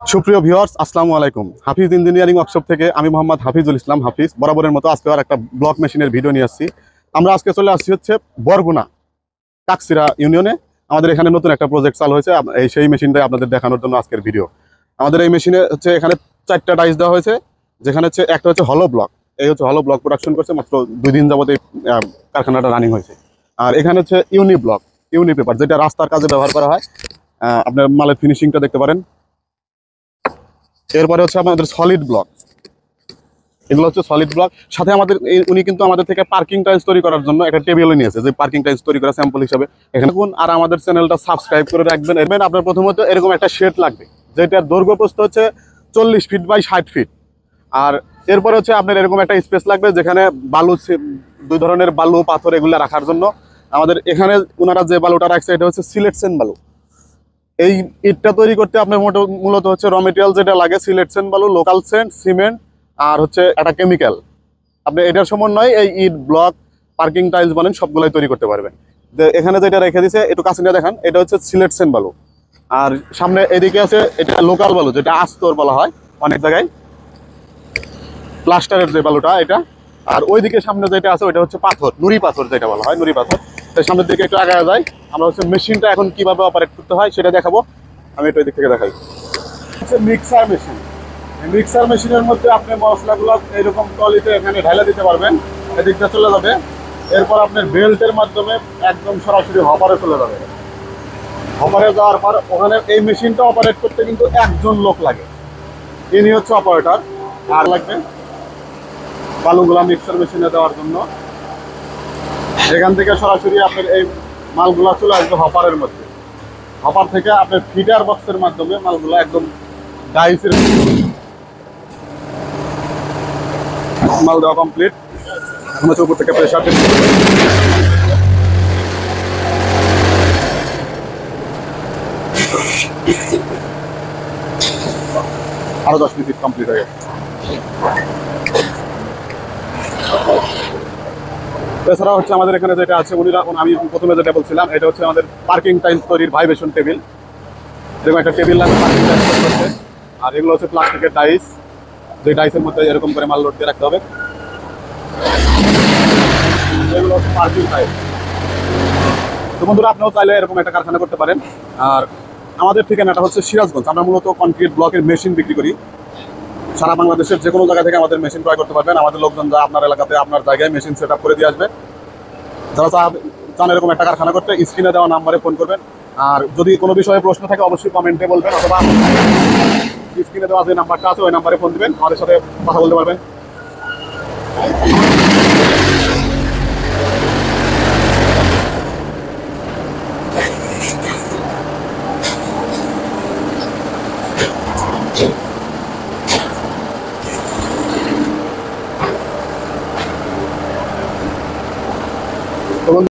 সুপ্রিয় ভিউয়ার্স, আসসালামু আলাইকুম। হাফিজ ইঞ্জিনিয়ারিং ওয়ার্কশপ থেকে আমি মোহাম্মদ হাফিজুল ইসলাম হাফিজ বরাবরের মতো আজকে আর একটা ব্লক মেশিনের ভিডিও নিয়ে আসছি। আমরা আজকে চলে আসছি হচ্ছে বরগুনা কাকসিরা ইউনিয়নে। আমাদের এখানে নতুন একটা প্রজেক্ট চালু হয়েছে, সেই মেশিনটাই আপনাদের দেখানোর জন্য আজকের ভিডিও। আমাদের এই মেশিনে হচ্ছে এখানে 4টা ডাইস দেওয়া হয়েছে, যেখানে হচ্ছে একটা হচ্ছে হলো ব্লক। এই হচ্ছে হলো ব্লক প্রোডাকশন করছে, মাত্র 2 দিন যাবত এই কারখানাটা রানিং হয়েছে। আর এখানে হচ্ছে ইউনি ব্লক, ইউনি পেপার, যেটা রাস্তার কাজে ব্যবহার করা হয়। আপনার মালের ফিনিশিংটা দেখতে পারেন। এরপরে হচ্ছে আমাদের সলিড ব্লক, এগুলো হচ্ছে সলিড ব্লক। সাথে আমাদের উনি কিন্তু আমাদের থেকে পার্কিং টাইলস তৈরি করার জন্য একটা টেবিলও নিয়েছে, যে পার্কিং টাইলস তৈরি করা স্যাম্পল হিসাবে এখানে। আর আমাদের চ্যানেলটা সাবস্ক্রাইব করে রাখবেন। এরপর আপনার প্রথমত এরকম একটা শেড লাগবে, যেটার দৈর্ঘ্য প্রস্থ হচ্ছে 40 ফিট বাই 60 ফিট। আর এরপরে হচ্ছে আপনার এরকম একটা স্পেস লাগবে, যেখানে বালু, 2 ধরনের বালু পাথর এগুলো রাখার জন্য। আমাদের এখানে ওনারা যে বালুটা রাখছে এটা হচ্ছে সিলেকশন বালু। এই ইটটা তৈরি করতে আপনার মূলত হচ্ছে র মেটেরিয়াল যেটা লাগে সিলেকশন বালু, লোকাল সেন্ট, সিমেন্ট, আর হচ্ছে একটা কেমিক্যাল। আপনি এটার সমন্বয়ে এই ইট ব্লক, পার্কিং টাইলস বলেন, সবগুলোই তৈরি করতে পারবেন। এখানে যেটা রেখে দিয়েছে একটু কাছে নিয়ে দেখান, এটা হচ্ছে সিলেকশন বালু। আর সামনে এদিকে আছে এটা লোকাল বালু, যেটা আস্তর বলা হয় অনেক জায়গায়, প্লাস্টারের যে বালুটা এটা। আর ওইদিকে সামনে যেটা আছে ওইটা হচ্ছে পাথর, নুড়ি পাথর যেটা বলা হয়, নুড়ি পাথর। তো সামনের দিকে একটু আগায় যায়, আমরা হচ্ছে মেশিনটা এখন কিভাবে অপারেট করতে হয় সেটা দেখাবো। আমি একটু এদিক থেকে দেখাই। হচ্ছে মিক্সার মেশিন। মিক্সার মেশিনের মধ্যে আপনি মশলাগুলো এইরকম ট্রলিতে এখানে ঢালা দিতে পারবেন, এদিকটা চলে যাবে। এরপর আপনার বেল্টের মাধ্যমে একদম সরাসরি হপারে চলে যাবে। হপারে যাওয়ার পর ওখানে এই মেশিনটা অপারেট করতে কিন্তু একজন লোক লাগে, ইনি হচ্ছে অপারেটর। আর লাগবে বালুগুলা মিক্সার মেশিনে দেওয়ার জন্য। এখান থেকে সরাসরি আপনার এই মালগুলা চলে আসবে হপারের মধ্যে। হপার থেকে আপনার ফিটার বক্সের মাধ্যমে মালগুলা একদম ডাইসের মাল দেওয়া কমপ্লিট। এখন হচ্ছে উপর থেকে প্রেশার দিতে আরো 10 মিনিট কমপ্লিট হয়ে গেছে। এছাড়া হচ্ছে আমাদের এখানে যেটা আছে, আমি প্রথমে যেটা বলছিলাম, এটা হচ্ছে আমাদের পার্কিং টাইলস তৈরির ভাইব্রেশন টেবিল। এরকম একটা টেবিল লাগে পার্কিং টাইলস তৈরি করতে। আর এগুলো হচ্ছে প্লাস্টিকের ডাইস, যে ডাইসের মধ্যে এরকম করে মাল লোড দিয়ে রাখতে হবে। এগুলো হচ্ছে পার্কিং টাইলস। তো বন্ধুরা, আপনিও চাইলে এরকম একটা কারখানা করতে পারেন। আর আমাদের ঠিকানাটা হচ্ছে সিরাজগঞ্জ। আমরা মূলত কনক্রিট ব্লকের মেশিন বিক্রি করি। সারা বাংলাদেশের যে কোনো জায়গা থেকে আমাদের মেশিন ক্রয় করতে পারবেন। আমাদের লোকজন যা আপনার এলাকাতে আপনার জায়গায় মেশিন সেট আপ করে দিয়ে আসবে। যারা চান এরকম একটা কারখানা করতে, স্ক্রিনে দেওয়া নাম্বারে ফোন করবেন। আর যদি কোনো বিষয়ে প্রশ্ন থাকে অবশ্যই কমেন্টে বলবেন, অথবা স্ক্রিনে দেওয়া যে নাম্বারটা আছে ওই নাম্বারে ফোন দিবেন, আমাদের সাথে কথা বলতে পারবেন।